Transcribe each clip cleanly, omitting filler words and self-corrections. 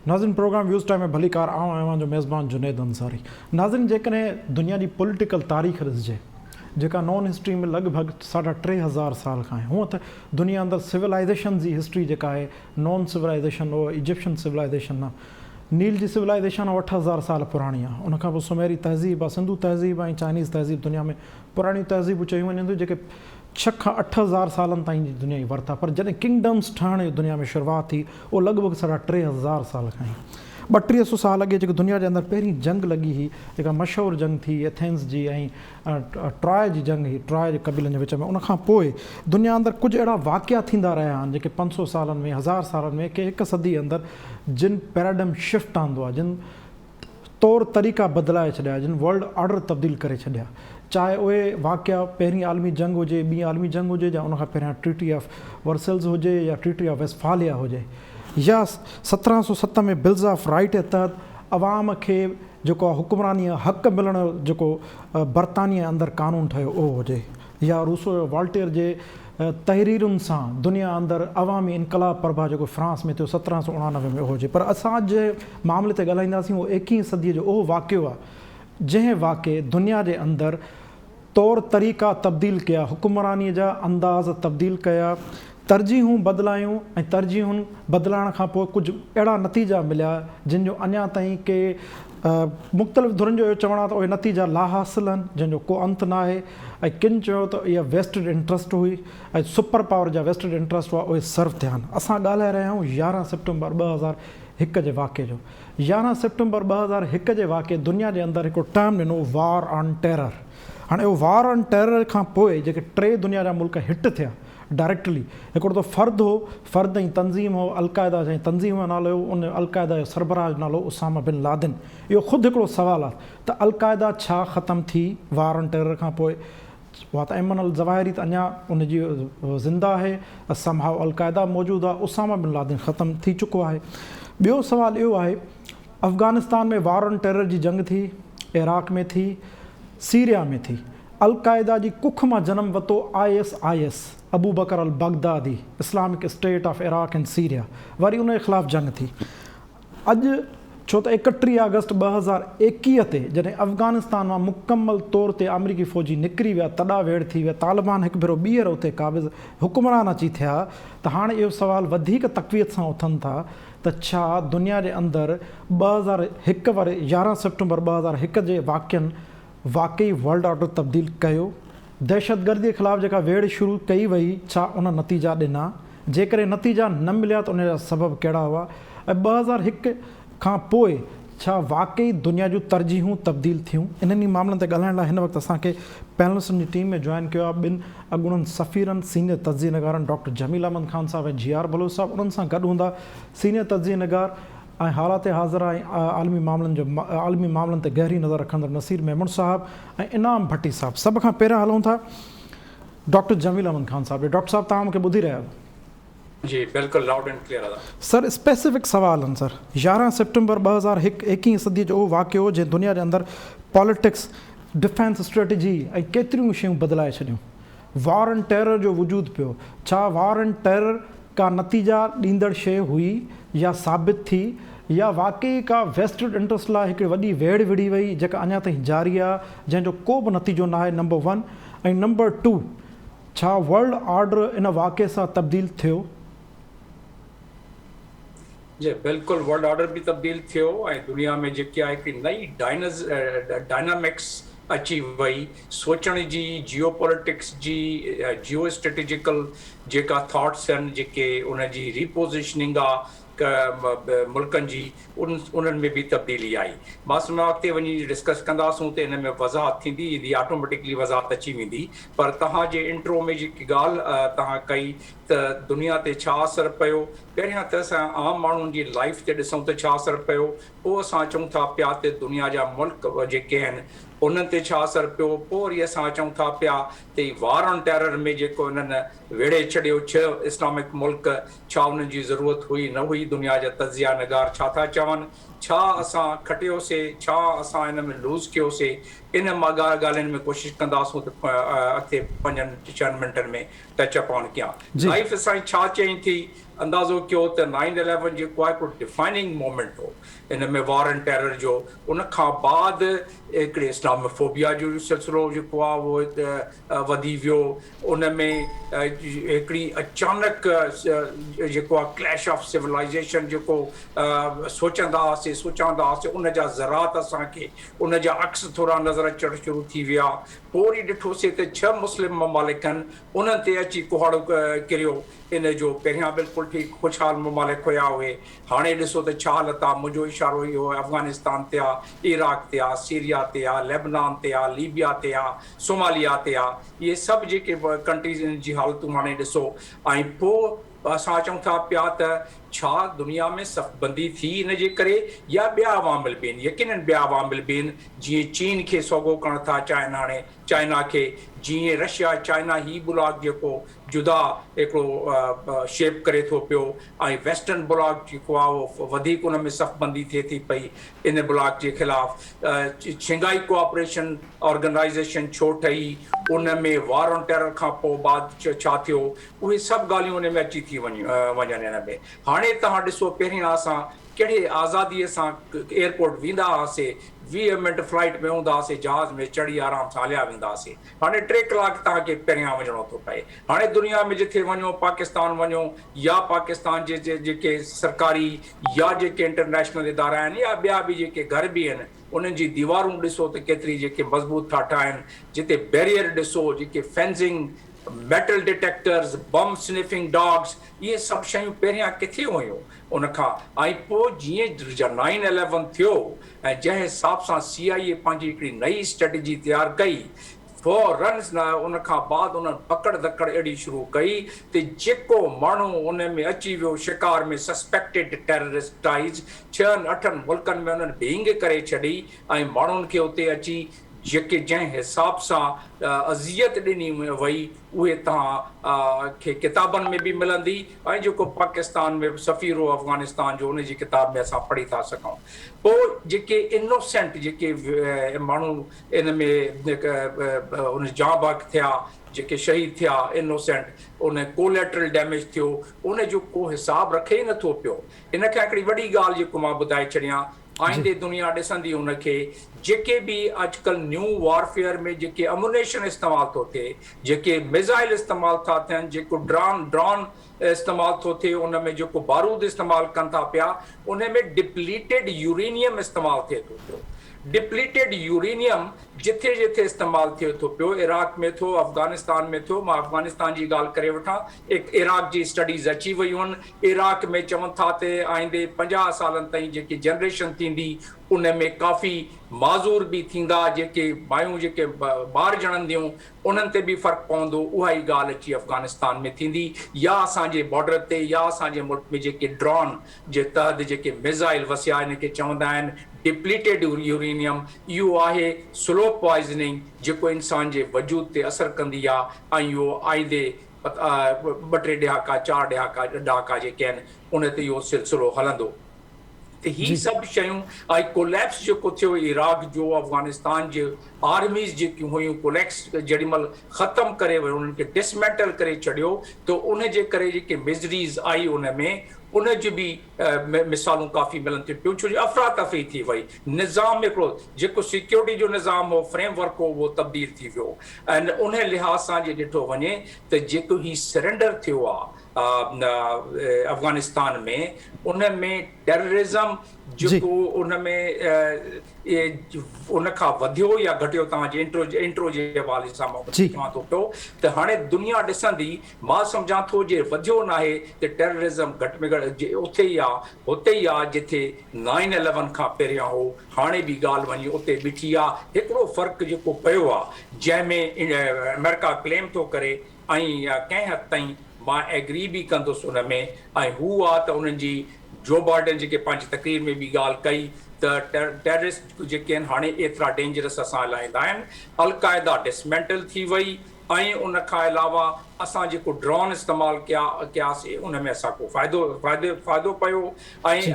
नाज़रीन programme views time में भली कार आवां जो मेज़बान जुनेद अंसारी। नाज़रीन जेकॾहिं दुनिया जी पॉलिटिकल तारीख़ ॾिसिजे जेका नॉन हिस्ट्री में लॻभॻि 3,500 साल खां आहे, हूअं त दुनिया अंदरि सिविलाइज़ेशन जी हिस्ट्री जेका आहे नॉन सिविलाइज़ेशन उहो इजिप्शियन सिविलाइज़ेशन आहे, नील जी सिविलाइज़ेशन 8,000 साल पुराणी आहे। उनखां पोइ सुमेरी तहज़ीब आहे, सिंधु तहज़ीब ऐं चाइनीज़ तहज़ीब दुनिया में पुराणियूं तहज़ीबूं चयूं वञनि थियूं जेके 6 खां 8,000 सालनि ताईं जी दुनिया जी वर्ता। पर जॾहिं किंगडम्स ठहण जी दुनिया में शुरूआति थी उहो लॻभॻि 3,500 साल खां ई 200-300 साल अॻे जेके दुनिया जे अंदरि पहिरीं जंग लॻी हुई, जेका मशहूरु जंग थी एथेंस जी ऐं ट्रॉय जी जंग हुई, ट्रॉय जे क़बीलनि जे विच में। उनखां पोइ दुनिया अंदरि कुझु अहिड़ा वाक़िया थींदा रहिया आहिनि जेके 500 सालनि में 1000 सालनि में के 1 सदी अंदरि जिन पैराडम शिफ्ट आंदो आहे, जिन तौर तरीक़ा बदिलाए छॾिया, जिन वर्ल्ड ऑर्डर तब्दील करे छॾिया, चाहे उहे वाक़िया पहिरीं आलमी जंग हुजे, ॿी आलमी जंग हुजे, या उनखां पहिरियां ट्रीटी ऑफ वर्सेल्स हुजे या ट्रीटी ऑफ वेस्टफालिया हुजे, या 1707 में बिल्स ऑफ राइट जे तहत अवाम खे जेको आहे हुक्मरानी हक़ मिलण जो जेको बरतानिया अंदरि कानून ठहियो उहो हुजे, या रूसो वॉल्टेयर जे तहरीरुनि सां दुनिया अंदरि अवामी इनकलाब प्रभा जेको फ्रांस में थियो 1789 में उहो हुजे। पर असां जे मामले ते ॻाल्हाईंदासीं उहो 21वीं सदीअ जो उहो वाक़ियो आहे जंहिं वाक़े दुनिया जे अंदरि तौर तरीक़ा तब्दील कया, हुक्मरानीअ जा अंदाज़ तब्दील कया, तरजीहूं बदिलायूं ऐं तरजीहुनि बदिलाइण खां पोइ कुझु अहिड़ा नतीजा मिलिया जिन जो अञा ताईं के मुख़्तलिफ़ धुरनि जो इहो चवणु आहे त उहे नतीजा लाहासिल आहिनि जंहिंजो को अंत न आहे, ऐं किन चयो त इहा वेस्टेड इंट्रस्ट हुई ऐं सुपर पावर जा वेस्टेड इंट्रस्ट हुआ उहे सर्व थिया आहिनि। असां ॻाल्हाए रहिया आहियूं 11 सितंबर 2001 जे वाक़े जो। 11 सितंबर 2001 जे वाक़े दुनिया जे अंदरि हिकिड़ो टर्म ॾिनो, वार ऑन टेरर। हाणे उहो वार ऑन टेरर खां पोइ जेके 3 दुनिया जा मुल्क हिट थिया डायरेक्टली, हिकिड़ो त फ़र्द हो, फ़र्द ऐं तंज़ीम हो, अलक़ाइदा जंहिं तंज़ीम जो नालो हो, उन अलक़ाइदा जो सरबराह जो नालो उसामा बिन लादेन। इहो ख़ुदि हिकिड़ो सुवालु आहे त अलक़ाइदा छा ख़तमु थी वार ऑन टेरर खां पोइ? उहा त ऐमन अल ज़वाहिरी त अञा उनजी ज़िंदा आहे, समहाउ अलक़ाइदा मौजूदु आहे, उसामा बिन लादेन ख़तमु थी चुको आहे। ॿियो सुवालु इहो आहे, अफ़गानिस्तान में वार ऑन टेरर जी जंग थी, इराक़ में थी, सीरिया में थी। अलक़ाइदा जी कुख मां जनमु वरितो ISIS, Abu Bakr al Baghdadi, Islamic state of Iraq and Syria. वरी उन जे ख़िलाफ़ु जंग थी। अॼु छो त 31 अगस्त 2021 ते जॾहिं अफ़गानिस्तान मां मुकमल तौर ते अमरीकी फ़ौजी निकिरी विया, तॾा वेड़ थी विया, तालिबान हिकु भेरो ॿीहर उते क़ाबिज़ हुक्मरान अची थिया, त हाणे इहो सुवालु वधीक तक़वियत सां उथनि था त छा दुनिया जे अंदरि 2001 वारे 11 सितंबर 2001 जे वाक़ियनि वाक़ई वर्ल्ड ऑर्डर तब्दील कयो? दहशतगर्दी जे ख़िलाफ़ु जेका वेड़ शुरू कई वई, छा उन नतीजा ॾिना? जेकॾहिं नतीजा न मिलिया त उन जा सबबु कहिड़ा हुआ? ऐं 2001 खां पोइ छा वाक़ई दुनिया जूं तरजीहूं तब्दील थियूं? इन्हनि मामलनि ते ॻाल्हाइण लाइ हिन वक़्तु असांखे पैनलिस्टनि जी टीम में जॉइन कयो आहे 2 अॻूणनि सफ़ीरनि, सीनियर तज़िया नगारनि डॉक्टर जमील अहमद ख़ान साहब ऐं GR बलोच साहब। उन्हनि सां गॾु हूंदा सीनियर तज़िया नगार ऐं हालात हाज़िरा ऐं आलमी मामलनि ते गहरी नज़र रखंदड़ नसीर मेमन साहब ऐं इनाम भट्टी साहब। सभ खां पहिरियां हलूं था डॉक्टर जमील अहमद ख़ान साहब। डॉक्टर साहब, तव्हां मूंखे ॿुधी रहिया आहियो? जी बिल्कुलु, लाउड एंड क्लियर आहे सर। स्पेसिफिक सवाल आहिनि सर। 11 सितंबर 2001 21वीं सदी जो उहो वाक़ियो हो जंहिं दुनिया जे अंदरि पॉलिटिक्स, डिफेंस स्ट्रेटजी ऐं केतिरियूं शयूं बदिलाए छॾियूं। वार ऑन टेरर जो वजूदु पियो। छा वार ऑन टेरर का नतीजा ॾींदड़ शइ हुई या साबित थी, या वाक़ई का वेस्टेड इंट्रस्ट लाइ हिकिड़ी वॾी वेड़ विड़ी वई जेका अञा ताईं जारी आहे, जंहिंजो को बि नतीजो न आहे? नंबर 1 ऐं नंबर 2, छा वर्ल्ड ऑर्डर इन वाक़े सां तब्दील थियो? जी बिल्कुलु, वर्ल्ड ऑर्डर बि तब्दील थियो ऐं दुनिया में जेकी आहे हिकिड़ी नई डायनामिक्स अची वई, सोचण जी, जियो पॉलिटिक्स जी, जियो स्ट्रेटेजिकल जेका थॉट्स आहिनि, जेके उन जी रिपोज़िशनिंग आहे मुल्कनि जी, उन्हनि में बि तब्दीली आई। बसि मां अॻिते वञी डिस्कस कंदासूं त इन में वज़ाहत थींदी ईंदी, ऑटोमेटिकली वज़ाहत अची वेंदी। पर तव्हांजे इंट्रो में जेकी ॻाल्हि तव्हां कई त दुनिया ते छा असरु पियो, पहिरियां त असां आम माण्हुनि जी लाइफ ते ॾिसूं त छा असरु पियो, पोइ असां चऊं था पिया त दुनिया जा मुल्क जेके आहिनि उन्हनि ते छा असरु पियो। पोइ वरी असां चऊं था पिया त वार ऑन टेरर में जेको हिननि वेड़े छॾियो 6 इस्लामिक मुल्क, छा उन्हनि जी ज़रूरत हुई न हुई? दुनिया जा तज़िया नगार छा था चवनि? छा असां खटियोसीं? छा असां हिन में लूज़ कयोसीं? इन मां ॻाल्हियुनि में कोशिशि कंदासूं त अॻिते 5-6 मिंटनि में टच अप ऑन कयां। लाइफ असांजी छा चई थी? अंदाज़ो कयो त 9/11 जेको आहे हिकिड़ो डिफाइनिंग मोमेंट हो इन में वार एंड टेरर जो। उन खां बाद हिकिड़े इस्लामोफोबिया जो सिलसिलो जेको आहे उहो वधी वियो। उन में हिकिड़ी अचानक जेको आहे क्लैश ऑफ सिविलाइज़ेशन जेको सोचंदा हुआसीं उन जा ज़रात असांखे उन जा अक्स थोरा नज़र अचणु शुरू थी विया। पोइ वरी ॾिठोसीं त 6 मुस्लिम ममालिक आहिनि, उन्हनि ते अची कुहाड़ो किरियो इन जो। पहिरियां बिल्कुलु ठीकु ख़ुशहाल ममालिक हुया उहे, हाणे ॾिसो त छा हालत आहे। मुंहिंजो इशारो इहो आहे, अफ़गानिस्तान ते आहे, इराक ते आहे, सीरिया ते आहे, लेबनान ते आहे, लीबिया ते आहे, सोमालिया ते आहे। इहे सभु जेके कंट्रीज़ जी हालतूं हाणे ॾिसो। ऐं पोइ असां चऊं था पिया त छा दुनिया में सफ़बंदी थी इन जे करे या ॿिया अवामिल बि आहिनि? यकीननि ॿिया अवामिल बि आहिनि। जीअं चीन खे सोगो करणु था चाहिनि हाणे, चाइना खे, जीअं रशिया चाइना ही ब्लॉक जेको जुदा हिकिड़ो शेप करे थो पियो, ऐं वेस्टर्न ब्लॉक जेको आहे उहो वधीक उन में सफ़बंदी थिए थी पई इन ब्लॉक जे ख़िलाफ़। शिंघाई कोऑपरेशन ऑर्गेनाइज़ेशन छो ठही, उन में वार ऑन टेरर खां पोइ बाद छा थियो, उहे सभु ॻाल्हियूं उन में अची थी वञनि हिन में। हाणे तव्हां ॾिसो, पहिरियां असां कहिड़े आज़ादीअ सां एयरपोर्ट वेंदा हुआसीं, 20 मिंट फ्लाइट में हूंदा हुआसीं, जहाज़ में चढ़ी आराम सां हलिया वेंदा हुआसीं। हाणे 3 कलाक तव्हांखे पहिरियां वञिणो थो पए। हाणे दुनिया में जिथे वञो, पाकिस्तान वञो या पाकिस्तान जे जेके सरकारी या जेके इंटरनेशनल इदारा आहिनि या ॿिया बि जेके घर बि आहिनि, उन्हनि जी दीवारूं ॾिसो त केतिरी जेके मज़बूत था ठाहिनि। जिते बैरियर ॾिसो, जेके fencing, metal detectors, bomb sniffing dogs, इहे सभु शयूं पहिरियां किथे हुयूं उन खां। ऐं पोइ जीअं 9/11 थियो ऐं जंहिं हिसाब सां CIA पंहिंजी हिकिड़ी नई स्ट्रेटजी तयारु कई, फौरन उन खां बाद उन्हनि पकड़ धकड़ अहिड़ी शुरू कई त जेको माण्हू उन में अची वियो शिकार में, सस्पेक्टेड टेररिस्टाइज़, 6-8 मुल्कनि में उन्हनि बींग करे छॾी ऐं माण्हुनि खे उते अची जेके जंहिं हिसाब सां अज़ियत ॾिनी वई उहे तव्हां खे किताबनि में बि मिलंदी, ऐं जेको पाकिस्तान में सफ़ीर हो अफ़गानिस्तान जो, उन जी किताब में असां पढ़ी था सघूं। पोइ जेके इनोसेंट जेके माण्हू इन में उन जां बाग थिया, जेके शहीद थिया इनोसेंट, उन कोलेटरल डैमेज थियो, उन जो को हिसाब रखे ई नथो पियो। इन खे हिकिड़ी वॾी ॻाल्हि जेको मां ॿुधाए छॾियां, आईंदे दुनिया ॾिसंदी उनखे, जेके बि अॼुकल्ह न्यू वॉरफेयर में जेके अम्यूनेशन इस्तेमालु थो थिए, जेके मिज़ाइल इस्तेमालु था थियनि, जेको ड्रोन इस्तेमालु थो थिए, उन में जेको बारूद इस्तेमालु कनि था पिया, उन में डिप्लीटेड यूरेनियम इस्तेमालु थिए थो पियो। डिप्लीटेड यूरेनियम जिथे जिथे इस्तेमालु थिए थो पियो, इराक में थियो, अफ़गानिस्तान में थियो। मां अफ़गानिस्तान जी ॻाल्हि करे वठां, इराक जी स्टडीज़ अची वियूं आहिनि। इराक में चवनि था त आईंदे 50 सालनि ताईं जेकी जनरेशन थींदी उन में काफ़ी माज़ूर बि थींदा, जेके मायूं जेके ॿार ॼणंदियूं उन्हनि ते बि फ़र्क़ु पवंदो। उहा ई ॻाल्हि अची अफ़गानिस्तान में थींदी, या असांजे बॉर्डर ते या असांजे मुल्क में जेके ड्रोन जे तहत जेके मिज़ाइल वसिया, इनखे चवंदा आहिनि डिप्लीटेड यूरेनियम। इहो आहे स्लो पॉइज़निंग जेको इंसान जे वजूद ते असरु कंदी आहे, ऐं इहो आईंदे 2-3 ॾहाका 4 ॾहाका जेके आहिनि उन ते इहो सिलसिलो हलंदो। त ही सभु शयूं, ऐं कोलैप्स जेको थियो इराक जो, अफ़गानिस्तान जे आर्मीज़ जेकियूं हुयूं, कोलैप्स जेॾीमहिल ख़तमु करे वियो, उन्हनि खे डिसमेंटल करे छॾियो, त उन जे करे जेके मिज़रीज़ आई उन में, उन जी बि मिसालूं काफ़ी मिलनि थियूं पियूं, छो जो अफ़रा तफ़री थी वई। निज़ाम हिकिड़ो जेको सिक्योरिटी जो निज़ाम हो, फ्रेमवर्क हो, उहो तब्दील थी वियो। ऐं उन लिहाज़ सां जे ॾिठो वञे त जेको ही सरेंडर थियो आहे अफ़गानिस्तान में, उन में टेररिज़म जेको उन में उन खां वधियो या घटियो, तव्हांजे इंट्रो जे हवाले सां मां चवां थो पियो त हाणे दुनिया ॾिसंदी, मां सम्झां थो जे वधियो न आहे त टेररिज़म घटि में घटि उते ई आहे, हुते ई आहे जिथे 9/11 खां पहिरियां हो। हाणे बि ॻाल्हि वञी उते बीठी आहे। हिकिड़ो फ़र्क़ु जेको पियो आहे, जंहिंमें अमेरिका क्लेम थो करे, ऐं कंहिं हद ताईं मां एग्री बि कंदुसि उन में, ऐं हू आहे त उन्हनि जी जो बाइडन जेके पंहिंजी तक़रीर में बि ॻाल्हि कई त टेररिस्ट जेके आहिनि हाणे एतिरा डेंजरस असां लाहींदा आहिनि। अलक़ाइदा डिसमेंटल थी वई ऐं उन खां अलावा असां जेको ड्रोन इस्तेमालु कयासीं उन में असांखे फ़ाइदो पियो ऐं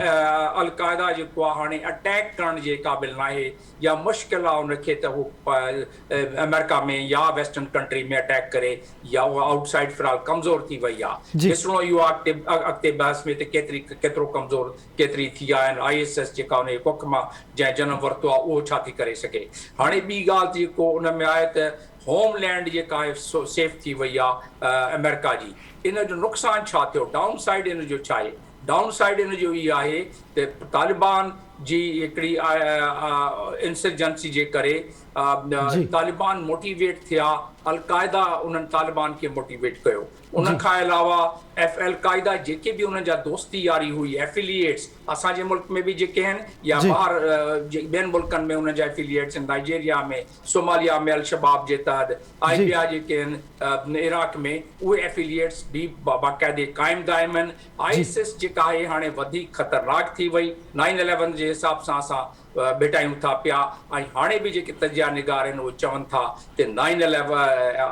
अलक़ाइदा जेको आहे हाणे अटैक करण जे क़ाबिल न आहे या मुश्किल आहे उनखे त हू अमेरिका में या वेस्टर्न कंट्री में अटैक करे या उहा आउटसाइड फ़िलहाल कमज़ोर थी वई आहे। ॾिसणो इहो आहे अॻिते बहस में त केतिरो कमज़ोर केतिरी थी आहिनि ISS जेका उन कुख मां जंहिं जनम वरितो आहे उहो छा थी करे सघे। हाणे ॿी ॻाल्हि जेको उन में आहे त होमलैंड जेका आहे सेफ थी वई आहे अमेरिका जी। इन जो नुक़सानु छा थियो, डाउन साइड इन जो छा आहे? डाउन साइड इन जो इहो आहे त तालिबान जी हिकिड़ी इंसर्जेंसी जे करे तालिबान मोटिवेट थिया, अलक़ाइदा उन्हनि तालिबान खे मोटिवेट कयो। उन खां अलावा अलक़ाइदा जेके बि उन्हनि जा दोस्ती यारी हुई एफिलिएट्स असांजे मुल्क में बि जेके आहिनि या ॿाहिरि ॿियनि मुल्कनि में उन्हनि जा एफिलिएट्स आहिनि, नाइजीरिया में, सोमालिया में अल-शबाब जे तहत, IBI जेके आहिनि इराक में, उहे एफिलिएट्स बि बाक़ाइदे क़ाइमु दाइम आहिनि। ISIS जेका आहे हाणे वधीक ख़तरनाक थी वई। 9/11 जे हिसाब सां असां भेटायूं था पिया ऐं हाणे बि जेके तजिया निगार आहिनि उहे चवनि था त 9/11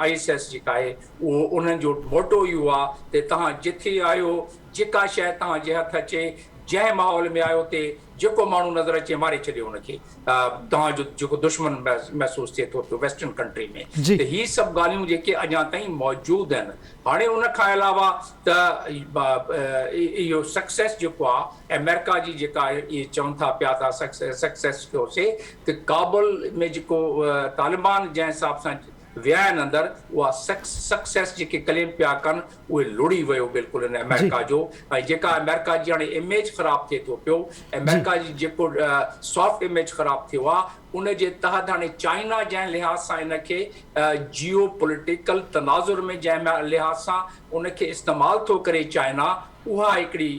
ISIS जेका आहे उहो उन्हनि जो मोटो इहो आहे त तव्हां जिथे आहियो जेका शइ तव्हांजे हथ अचे जंहिं माहौल में आहियो उते जेको माण्हू नज़र अचे मारे छॾियो हुनखे, तव्हांजो जेको दुश्मन महसूसु थिए थो वेस्टर्न कंट्री में। त ही सभु ॻाल्हियूं जेके अञा ताईं मौजूदु आहिनि। हाणे उन खां अलावा त इहो सक्सेस जेको आहे अमेरिका जी जेका आहे इहे चवनि था पिया था सक्सेस थियोसीं त काबुल में जेको तालिबान जंहिं हिसाब सां विया आहिनि अंदरि उहा सक्सेस जेके क्लेम पिया कनि उहे लुड़ी वियो बिल्कुलु इन अमेरिका जो। ऐं जेका अमेरिका जी हाणे इमेज ख़राबु थिए थो पियो, अमेरिका जी जेको सॉफ्ट इमेज ख़राबु थियो आहे उन जे तहत हाणे चाइना जंहिं लिहाज़ सां इनखे जियो पॉलिटिकल तनाज़ुर में जंहिं लिहाज़ सां उनखे इस्तेमालु थो करे चाइना, उहा हिकिड़ी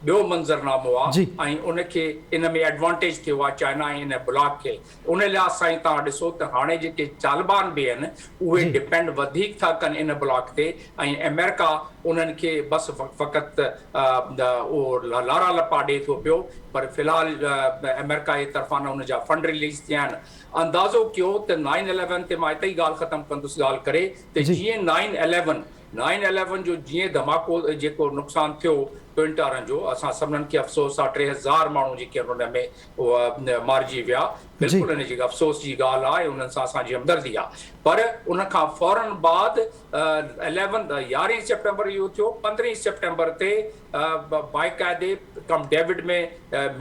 ॿियो मंज़रनामो आहे ऐं उनखे इन में एडवांटेज थियो आहे चाइना ऐं इन ब्लॉक खे। उन लिहाज़ सां तव्हां ॾिसो त हाणे जेके तालिबान बि आहिनि उहे डिपेंड वधीक था कनि इन ब्लॉक ते ऐं अमेरिका उन्हनि खे बसि फ़क़ति उहो लारा लपा ॾिए थो पियो। पर फ़िलहाल अमेरिका जे तरफ़ां न उन जा फंड रिलीज़ थिया आहिनि। अंदाज़ो कयो त 9/11 ते मां हिते ई ॻाल्हि ख़तमु कंदुसि ॻाल्हि करे त जीअं 9/11 जो जीअं धमाको जेको नुक़सानु थियो ट्विन टावरनि जो, असां सभिनीनि खे अफ़सोस आहे 3000 माण्हू जेके हुन में मारिजी विया। बिल्कुलु इन जी अफ़सोस जी ॻाल्हि आहे, उन्हनि सां असांजी हमदर्दी आहे। पर उन खां फौरन बाद 11 सेप्टेंबर इहो थियो। 15 सेप्टेंबर ते बाक़ाइदे कम डेविड में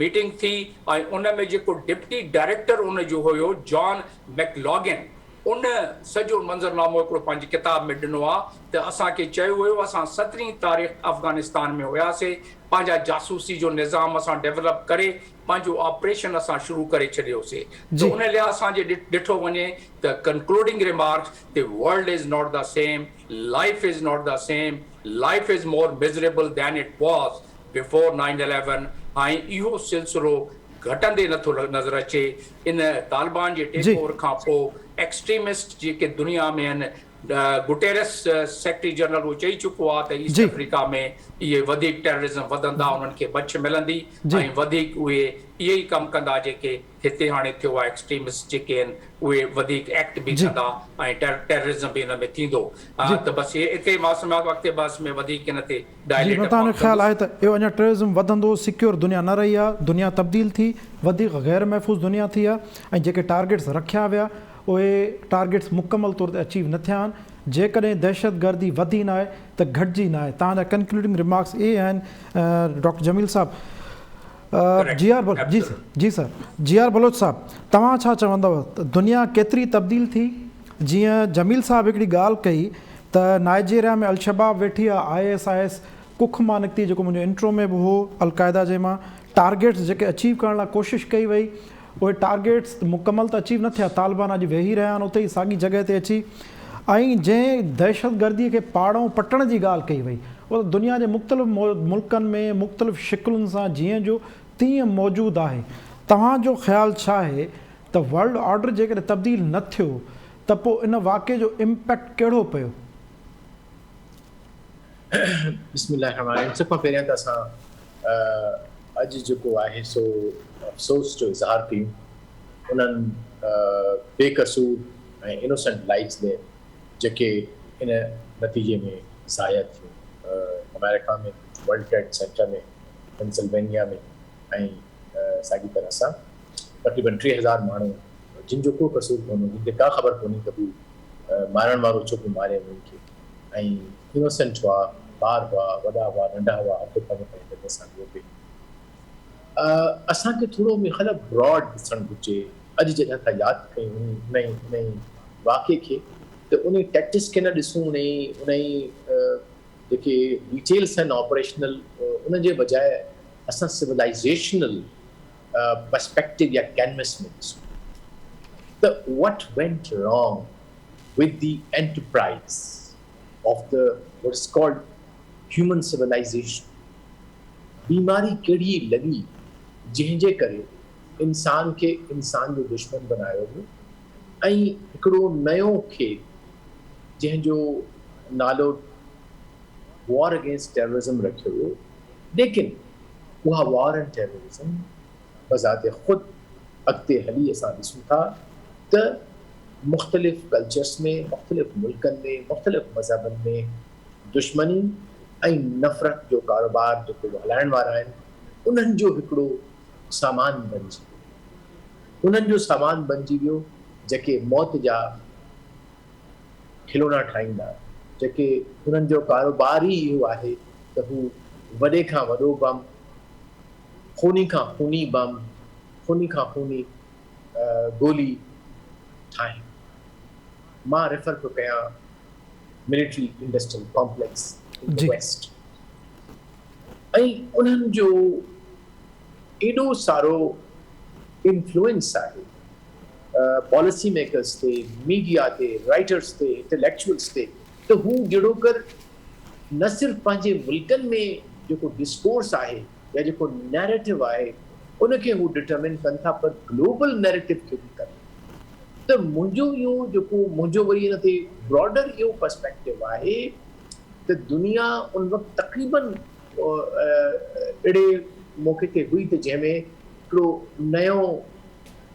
मीटिंग थी ऐं उन में जेको डिप्टी डायरेक्टर उन जो हुयो जॉन मैकलॉगिन, उन सॼो मंज़रनामो हिकिड़ो पंहिंजी किताब में ॾिनो आहे त असांखे चयो वियो असां 17 तारीख़ अफ़गानिस्तान में हुयासीं, पंहिंजा जासूसी जो निज़ाम असां डेवलप करे पंहिंजो ऑपरेशन असां शुरू करे छॾियोसीं। त उन लिहाज़ सां जे ॾिठो वञे त concluding remarks the world is not the same, life is not the same, life is more miserable than it was before 9/11। ऐं इहो सिलसिलो घटंदे नथो नज़र अचे। इन तालिबान जे टेक ओवर खां पोइ एक्सट्रीमिस्ट जेके दुनिया में आहिनि, गुटेरस सेक्रेटरी जनरल उहो चई चुको आहे त ईस्ट अफ्रीका में इहे वधीक टेररिज़म वधंदा, उन्हनि खे बच मिलंदी ऐं वधीक उहे इहे ई कमु कंदा जेके हिते हाणे थियो आहे। एक्सट्रीमिस्ट जेके आहिनि उहे वधीक एक्ट बि कंदा ऐं टेररिज़म बि हिन में थींदो। त बसि हिते मां समाज वक़्ते बस में वधीक हिन ते डायलेट तव्हांजो ख़्यालु आहे त इहो अञा टेररिज़म वधंदो, सिक्योर दुनिया न रही आहे, दुनिया तब्दील थी वधीक गैर महफ़ूज़ दुनिया थी आहे ऐं जेके टारगेट्स रखिया विया उहे टारगेट्स मुकमल तौर ते अचीव न थिया आहिनि। जेकॾहिं दहशतगर्दी वधी न आहे त घटिजी न आहे। तव्हांजा कंक्लूडिंग रिमार्क्स इहे आहिनि डॉक्टर जमील साहब। जी सर, GR बलोच साहब, तव्हां छा चवंदव त दुनिया केतिरी तब्दील थी? जीअं जमील साहब हिकिड़ी ॻाल्हि कई त नाइजीरिया में अल-शबाब वेठी आहे, ISIS कुख मां निकिती, जेको मुंहिंजो इंट्रो में बि हो, अलक़ाइदा जे मां टारगेट्स जेके अचीव करण लाइ कोशिशि कई वई उहे टारगेट्स मुकमल त अचीव न थिया। तालिबान अॼु वेही रहिया आहिनि उते ई साॻी जॻह ते अची। ऐं जंहिं दहशतगर्दीअ खे पाड़ो पटण जी ॻाल्हि कई वई उहो दुनिया जे मुख़्तलिफ़ मुल्कनि में मुख़्तलिफ़ शिकिलुनि सां जीअं जो तीअं मौजूदु आहे। तव्हांजो ख़्यालु छा आहे त वर्ल्ड ऑर्डर जेकॾहिं तब्दील न थियो त पोइ इन वाक़े जो इम्पैक्ट कहिड़ो पियो? बिस्मिल्लाह रहमान रहीम। सभ खां पहिरियां त असां अॼु जेको आहे सो अफ़सोस जो इज़हार कयूं उन्हनि बेकसूर ऐं इनोसेंट लाइफ्स में जेके इन नतीजे में ज़ाया थियूं अमेरिका में वर्ल्ड ट्रेड सेंटर में पेंसिल्वेनिया में ऐं साॻी तरह सां तक़रीबन 3000 माण्हू जिन जो को कसूर कोन्हे जिन खे का ख़बर कोन्हे त हू मारण वारो छो पियो मारे उन्हनि खे ऐं इनोसेंट हुआ ॿार हुआ वॾा हुआ नंढा हुआ हथ पंहिंजे पंहिंजे सां ॿियो पियो असांखे थोरो मिख़ल ब्रॉड ॾिसणु घुरिजे अॼु जॾहिं खां यादि कयूं उन वाक़े खे त उन टैक्टिस खे न ॾिसूं उन जेके डिटेल्स आहिनि ऑपरेशनल उन जे बजाए असां सिविलाइज़ेशनल पर्सपेक्टिव या कैनवस में ॾिसूं त what went wrong with the enterprise of the what is called human civilization बीमारी कहिड़ी लॻी जंहिंजे करे इंसान खे इंसान जो दुश्मन बनायो वियो ऐं हिकिड़ो नयो खे जंहिंजो नालो वॉर अगेंस्ट टेररिज्म रखियो वियो लेकिन उहा वॉर एंड टेररिज्म बज़ाते ख़ुदि अॻिते हली असां ॾिसूं था त मुख़्तलिफ़ कल्चर्स में मुख़्तलिफ़ मुल्कनि में मुख़्तलिफ़ मज़हबनि में दुश्मनी ऐं नफ़रत जो कारोबार जेको हलाइण वारा आहिनि उन्हनि जो हिकिड़ो सामान बणिजी वियो उन्हनि जो सामान बणिजी वियो जेके मौत जा खिलौना ठाहींदा जेके उन्हनि जो कारोबार ई इहो आहे त हू वॾे खां वॾो बम खूनी खां खूनी बम खूनी खां खूनी गोली ठाहिनि मां रेफर पियो कयां military industrial complex in the west ऐं उन्हनि जो एॾो सारो इन्फ्लुएंस आहे पॉलिसी मेकर्स ते मीडिया ते राइटर्स ते इंटेलेक्चुअल्स ते त हू जहिड़ो कर न सिर्फ़ु पंहिंजे मुल्कनि में जेको डिस्कोर्स आहे या जेको नैरेटिव आहे उनखे हू डिटरमिन कनि था पर ग्लोबल नैरेटिव खे बि कनि त मुंहिंजो वरी हिन ते ब्रॉडर इहो पर्सपेक्टिव आहे त दुनिया उन वक़्तु तक़रीबन अहिड़े मौक़े ते हुई त जंहिंमें हिकिड़ो नयो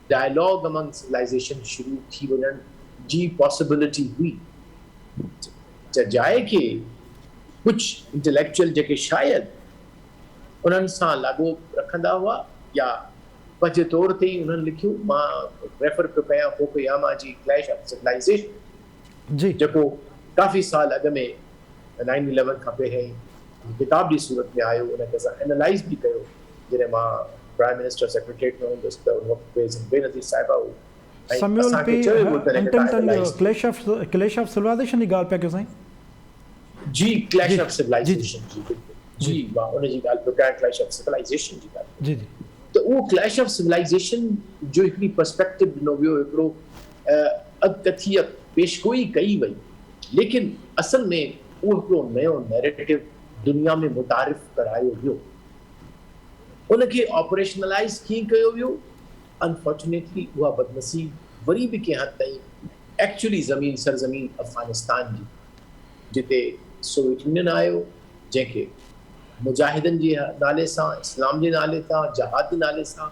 डायलॉग अमंग सिविलाइज़ेशन शुरू थी वञण जी पॉसिबिलिटी हुई जाइ खे कुझु इंटेलेक्चुअल जेके शायदि उन्हनि सां लाॻो रखंदा हुआ या पंहिंजे तौर ते ई उन्हनि लिखियो मां रेफर पियो कयां फोकुयामा जी क्लैश ऑफ सिविलाइज़ेशन जी जेको काफ़ी साल अॻु में 9/11 खां पहिरियों किताब जी सूरत में आयो उनखे असां एनालाइज़ बि कयो जॾहिं मां प्राइम मिनिस्टर सेक्रेटरीट में हूंदुसि त उन वक़्तु बेनज़ीर साहिबा हुई ऐं सम्यूल असांखे पी चयो वियो त हिन खे तव्हां analyze क्लैश ऑफ सिविलाइज़ेशन जी ॻाल्हि पिया कयो साईं जी क्लैश जी, ऑफ सिविलाइज़ेशन जी बिल्कुलु जी मां उनजी ॻाल्हि पियो कयां क्लैश ऑफ सिविलाइज़ेशन जी ॻाल्हि जी जी त उहो क्लैश ऑफ सिविलाइज़ेशन जो हिकिड़ी पर्सपेक्टिव ॾिनो वियो हिकिड़ो अॻकथीअ पेशगोई कई वई लेकिन असल में उहो हिकिड़ो नयो नैरेटिव दुनिया में मुतारिफ़ करायो वियो उनखे ऑपरेशनलाइज़ कीअं कयो वियो अनफॉर्चुनेटली उहा बदनसीब वरी बि कंहिं हद ताईं एक्चुअली सरज़मीन अफ़गानिस्तान जी जिते सोवियत यूनियन आयो जंहिंखे मुजाहिदनि जे नाले सां इस्लाम जे नाले सां जहाद जे नाले सां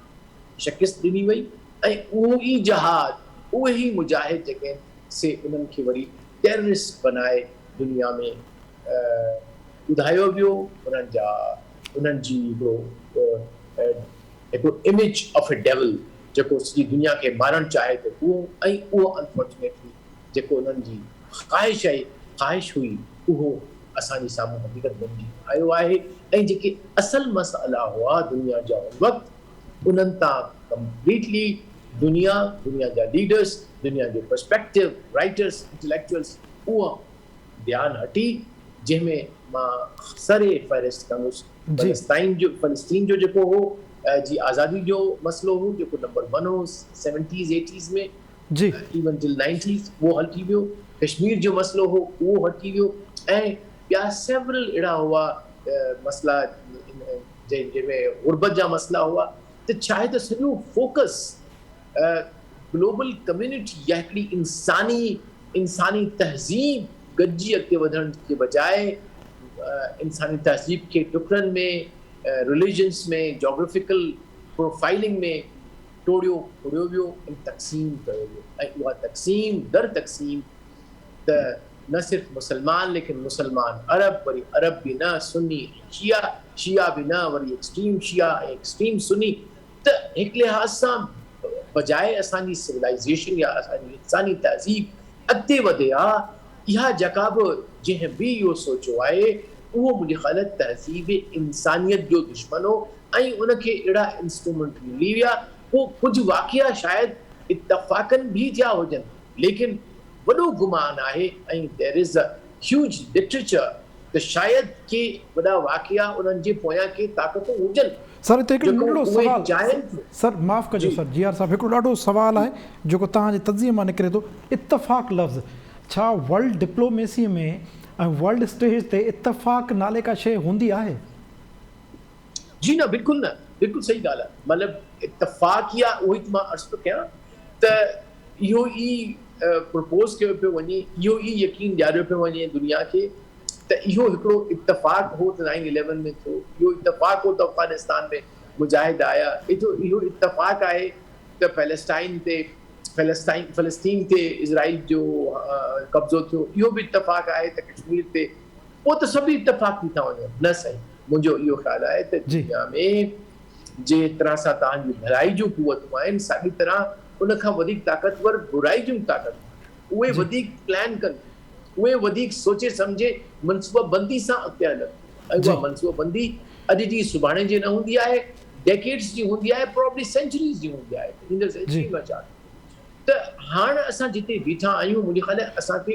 शिकस्त ॾिनी वई ऐं उहो ई जहाद उहे ई मुजाहिद जेके से उन्हनि खे वरी टेररिस्ट बनाए दुनिया में ॿुधायो वियो उन्हनि जी हिकिड़ो इमेज ऑफ ए डेविल जेको सॼी दुनिया खे मारणु चाहे थो उहो अनफॉर्चुनेटली जेको उन्हनि जी ख़्वाहिश हुई उहो असांजे साम्हूं हक़ीक़त बणिजी आयो आहे ऐं जेके असल मसइला हुआ दुनिया जा उन वक़्तु उन्हनि तां कंप्लीटली दुनिया जा लीडर्स दुनिया जो पर्सपेक्टिव राइटर्स इंटेलेक्चुअल्स उहा ध्यानु हटी जंहिंमें मां सरे फ़हिरिस्त कंदुसि फ़लस्तीन जो जेको हो जी आज़ादी जो मसइलो हो जेको नंबर 1 हो 70s 80s में जी इवन टिल 90s उहो हल थी वियो कश्मीर जो मसइलो हो उहो हटी वियो ऐं ॿिया सेवरल अहिड़ा हुआ मसइला जंहिंमें गुरबत जा मसइला हुआ त चाहे त सॼो फोकस ग्लोबल कम्युनिटी या हिकिड़ी इंसानी तहज़ीब गॾिजी अॻिते वधण जे बजाए इंसानी तहज़ीब खे टुकड़नि में रिलीजन्स में जोग्राफिकल प्रोफाइलिंग में टोड़ियो वियो ऐं तक़सीम कयो वियो ऐं उहा तक़सीम दर तक़सीम त न सिर्फ़ु मुसलमान लेकिन मुसलमान अरब वरी अरब बि न सुन्नी शिया बि न वरी एक्सट्रीम शिया ऐं एक्सट्रीम सुन्नी त हिकु लिहाज़ सां बजाए असांजी सिविलाइज़ेशन या असांजी इंसानी तहज़ीब अॻिते वधे आहे इहा जेका बि जंहिं बि इहो सोचियो आहे उहो मुंहिंजे ख़्याल तहज़ीब इंसानियत जो दुश्मन हो ऐं उनखे अहिड़ा इंस्ट्रूमेंट मिली विया पोइ कुझु वाक़िया शायदि इत्तफ़ाक़नि बि थिया हुजनि लेकिन वॾो गुमान आहे ऐं there is a huge literature त शायदि के वॾा वाक़िया उन्हनि जे पोयां के ताक़तूं हुजनि सर हिते हिकिड़ो जेको नंढिड़ो उहे सवाल चाहिनि सर माफ़ कजो जी। सर जी आर साहब हिकिड़ो ॾाढो सवाल आहे जेको तव्हांजे तज़िए मां निकिरे थो इत्तफ़ाक़ लफ़्ज़ छा वर्ल्ड डिप्लोमेसी में ऐं वर्ल्ड स्टेज ते इत्तफ़ाक़ नाले का शइ हूंदी आहे? जी न बिल्कुलु सही ॻाल्हि आहे मतिलबु इत्तफ़ाक़िया उहो ई मां अर्ज़ु थो कयां त इहो ई प्रपोज़ कयो पियो वञे इहो ई यकीन ॾियारियो पियो वञे दुनिया खे त इहो हिकिड़ो इत्तफ़ाक़ हो त 9/11 में थियो इहो इत्तफ़ाक़ हो त अफ़गानिस्तान में मुजाहिद आया इहो इत्तफ़ाक़ आहे त फ़लस्तीन ते इज़राइल जो कब्ज़ो थियो इहो बि इत्तफ़ाक़ आहे त कश्मीर ते पोइ त सभई इत्तफ़ाक़ थी था वञनि न सही मुंहिंजो इहो ख़्यालु आहे त दुनिया में जे तरह सां तव्हांजी भलाई जूं क़ुवतूं आहिनि साॻी तरह उन खां वधीक ताक़तवर बुराई जूं ताक़त उहे वधीक प्लान कनि उहे वधीक सोचे सम्झे मनसूबाबंदी सां अॻिते हलनि ऐं उहा मनसूबाबंदी अॼु जी सुभाणे जी न हूंदी आहे डेकेड्स जी हूंदी आहे प्रोबब्ली सेंचुरीज़ जी हूंदी आहे ईंदड़ सेंचुरी में छा त हाणे असां जिते बीठा आहियूं मुंहिंजे ख़्याल आहे असांखे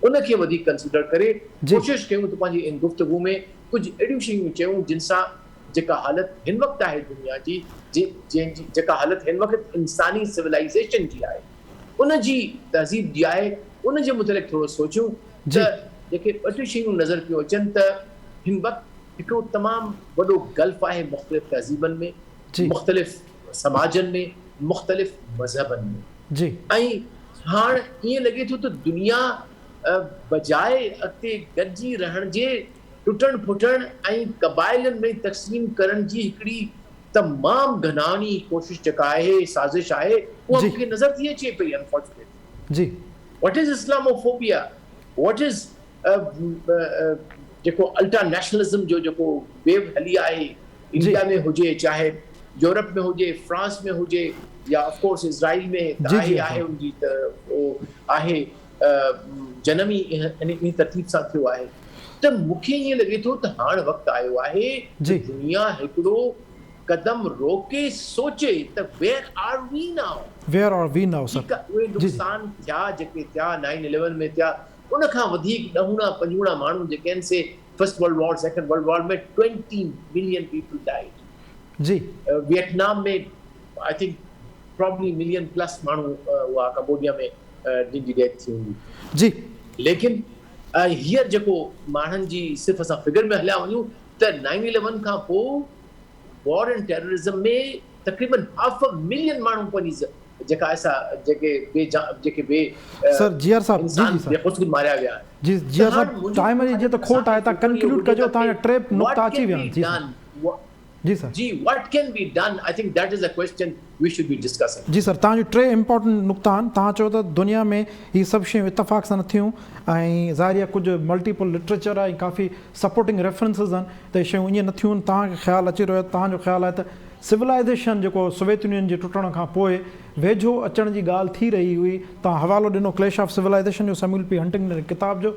उनखे वधीक कंसिडर करे कोशिशि कयूं त पंहिंजी इन गुफ़्तगू में कुझु अहिड़ियूं शयूं चयूं जिन सां जेका हालत हिन वक़्तु आहे दुनिया जी जंहिंजी जेका हालत हिन वक़्तु इंसानी सिविलाइज़ेशन जी आहे उन जी तहज़ीब जी आहे उन जे मुतलिक़ थोरो सोचियूं त जेके ॿ टे शयूं नज़र पियूं अचनि त हिन वक़्तु हिकिड़ो तमामु वॾो गल्फ आहे मुख़्तलिफ़ तहज़ीबनि में मुख़्तलिफ़ समाजनि में मुख़्तलिफ़ मज़हबनि में ऐं हाणे ईअं लॻे थो त दुनिया बजाए अॻिते गॾिजी रहण जे टुटण फुटण ऐं क़बाइलनि में तक़सीम करण जी हिकिड़ी तमामु घनानी कोशिशि जेका आहे साज़िश आहे उहा मूंखे नज़र थी अचे पई अनफॉर्चुनेटली जी what is islamophobia what is जेको अल्ट्रा नेशनलिज़म जो जेको वेव हली आहे इंडिया में हुजे चाहे यूरोप में हुजे फ्रांस में हुजे या ऑफ कोर्स इज़राइल में आहे उनजी त उहो आहे जनम ई इन तरतीब सां थियो आहे त मूंखे ईअं लॻे थो त हाणे वक़्तु आयो आहे त दुनिया हिकिड़ो कदम रोके सोचे त where are we now sir उहे नुक़सान थिया जेके थिया 9/11 में थिया उन खां वधीक ॾहूणा पंजूणा माण्हू जेके आहिनि से first world war second world war में 20 मिलियन पीपल डाइड जी वियतनाम में I think probably million plus माण्हू हुआ कंबोडिया में जिन जी डेथ थी हूंदी जी लेकिन हींअर जेको माण्हुनि जी सिर्फ़ु असां फिगर में हलिया वञूं त 9/11 खां पोइ वॉर एंड टेररिज़म में तक़रीबन 500,000 माण्हू पंहिंजी जेका असां जेके बे सर जीआर साहब जी बेखुद मारिया विया जी जीआर साहब टाइम जी जे त खोट आहे त कंक्लूड कजो तव्हां ट्रे नुक़्ता अची विया जी sir ji what can be done I think that is a question we should be discussing जी सर तव्हांजो टे इंपॉर्टेंट नुक़्ता आहिनि तव्हां चयो त दुनिया में हीअ सभु शयूं इतफ़ाक़ सां न थियूं ऐं ज़ाहिर आहे कुझु मल्टीपल लिटरेचर आहे ऐं काफ़ी सपोर्टिंग रेफरेंसिस आहिनि त शयूं ईअं न थियूं आहिनि तव्हांखे ख़्यालु अची रहियो आहे तव्हांजो ख़्यालु आहे त सिविलाइज़ेशन जेको सोवियत यूनियन जे टुटण खां पोइ वेझो अचण जी ॻाल्हि थी रही हुई तव्हां हवालो ॾिनो क्लैश ऑफ सिविलाइज़ेशन जो सैम्यूल पी हंटिंगटन किताब जो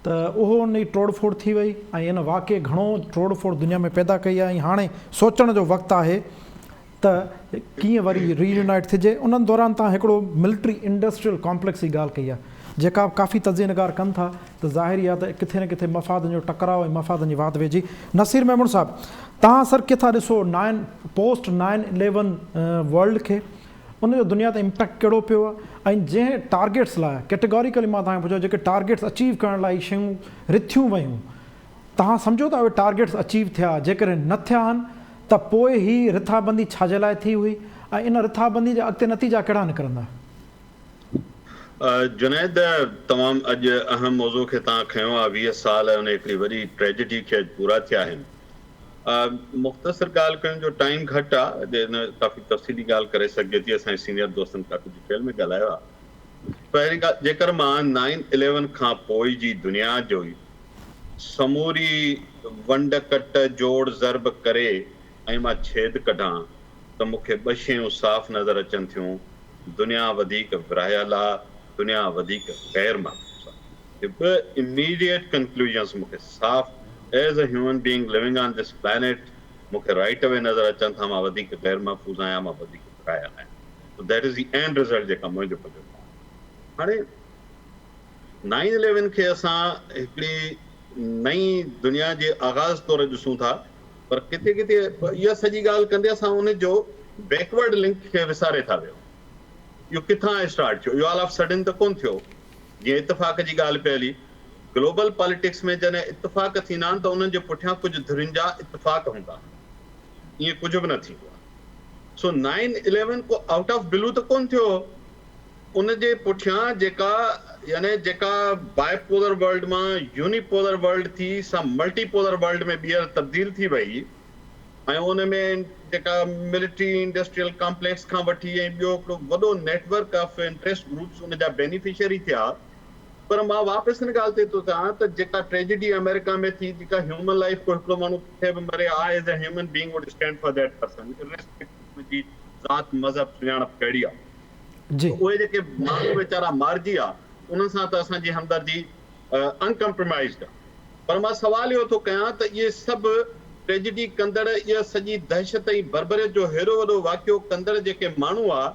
त उहो उन जी तोड़ फोड़ थी वई ऐं इन वाक़े घणो तोड़ फोड़ दुनिया में पैदा कई आहे ऐं हाणे सोचण जो वक़्तु आहे त कीअं वरी रीयूनाइट थिजे उन्हनि दौरान तव्हां हिकिड़ो मिलिट्री इंडस्ट्रियल कॉम्प्लेक्स जी ॻाल्हि कई आहे जेका काफ़ी तज़ीनगार कनि था त ज़ाहिरी आहे त किथे न किथे मफ़ादनि जो टकराव ऐं मफ़ादनि जी वाद वेझी नसीर महमूद साहब तव्हां सर किथां ॾिसो पोस्ट 9/11 वर्ल्ड खे उनजो दुनिया ते इम्पैक्ट कहिड़ो पियो आहे ऐं जंहिं टारगेट्स लाइ कैटेगोरिकली मां तव्हांखे पुछो जेके टारगेट्स अचीव करण लाइ शयूं रिथियूं वयूं तव्हां सम्झो था उहे टारगेट्स अचीव थिया जेकॾहिं न थिया आहिनि त पोइ ही रिथाबंदी छाजे लाइ थी हुई ऐं इन रिथाबंदी जा अॻिते नतीजा कहिड़ा निकिरंदा? जुनैद तमामु अॼु अहम मौज़ू खे तव्हां खयो आहे 20 साल उन हिकिड़ी वॾी ट्रेजेडी खे पूरा थिया आहिनि मुख़्तसर ॻाल्हि कयूं जो टाइम घटि आहे काफ़ी तफ़सीली ॻाल्हि करे सघिजे थी असांजे सीनियर दोस्तनि काफ़ी डिटेल में ॻाल्हायो आहे पहिरीं ॻाल्हि जेकर मां 9/11 खां पोइ जी दुनिया जो समूरी वंड कट जोड़ ज़रब करे ऐं मां छेद कढां त मूंखे ॿ शयूं साफ़ नज़र अचनि थियूं दुनिया वधीक विरहायल आहे दुनिया वधीक गैर महफ़ूज़ आहे ॿ इमीडिएट कंक्लूजन्स मूंखे साफ़ as a human being living on this planet मूंखे राइट अवे नज़र अचनि था मां वधीक गैर महफ़ूज़ आहियां मां वधीक विरहायल आहियां that is the end result जेका मुंहिंजो पंहिंजो हाणे 9/11 खे असां हिकिड़ी नई दुनिया जे आगाज़ तौरु ॾिसूं था पर किथे किथे इहा सॼी ॻाल्हि कंदे असां उन जो बैकवर्ड लिंक खे विसारे था वियो इहो किथां स्टार्ट थियो इहो ऑल ऑफ सडन त कोन थियो जीअं इतफ़ाक़ जी ॻाल्हि पिए हली ग्लोबल पॉलिटिक्स में जॾहिं इतफ़ाक़ थींदा आहिनि त उन्हनि जे पुठियां कुझु धुरियुनि जा इतफ़ाक़ हूंदा ईअं कुझु बि न थींदो आहे सो 9/11 को आउट ऑफ ब्लू त कोन थियो उन जे पुठियां जेका बाइपोलर वर्ल्ड मां यूनिपोलर वर्ल्ड थी सा मल्टीपोलर वर्ल्ड में ॿीहर तब्दील थी वई ऐं उन में जेका मिलिट्री इंडस्ट्रियल कॉम्प्लेक्स खां वठी ऐं ॿियो हिकिड़ो वॾो नेटवर्क ऑफ इंट्रस्ट ग्रुप्स उन जा बेनिफिशियरी थिया पर मां वापसि हिन ॻाल्हि ते थो चाहियां त जेका ट्रेजेडी अमेरिका में थी जेका ह्यूमन लाइफ को हिकिड़ो माण्हू किथे बि मरे I as a human being would stand for that person irrespective जी ज़ात मज़हब सुञाणप कहिड़ी आहे जी उहे जेके माण्हू वीचारा मारिजी आहे उन्हनि सां त असांजी हमदर्दी अनकम्प्रोमाइज़ड आहे पर मां सवाल इहो थो कयां त इहे सभु ट्रेजेडी कंदड़ इहा सॼी दहशत ऐं बर्बरियत जो हेॾो वॾो वाक़ियो कंदड़ जेके माण्हू आहे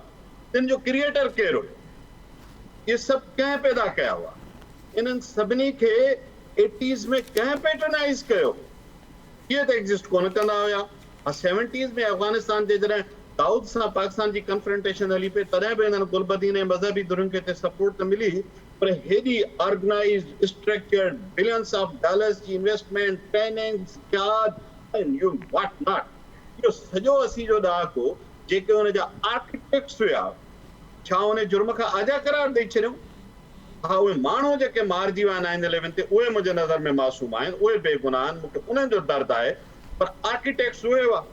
तिन जो क्रिएटर केरु हुयो इहे सभु कंहिं पैदा कया हुआ इन्हनि सभिनी खे 80s में कंहिं पैटर्नाइज़ कयो इहे त एग्ज़िस्ट कोन कंदा हुया 70s में अफ़गानिस्तान जे जॾहिं दाऊद सां पाकिस्तान जी कंफ्रंटेशन हली पई तॾहिं बि हिननि गुलबदीन ऐं मज़हबी धुरियुनि खे हिते सपोर्ट त मिली पर हेॾी organized structured billions of dollars जी investment trainings you what not इहो सॼो असी जो ॾाको जेके हुन जा आर्किटेक्ट्स हुया छा उन जुर्म खां आजा करार ॾेई छॾियूं हा उहे माण्हू जेके मारिजी विया 9/11 ते उहे मुंहिंजे नज़र में मासूम आहिनि उहे बेगुनाह आहिनि मूंखे उन्हनि जो दर्दु आहे पर आर्किटेक्ट्स उहे हुआ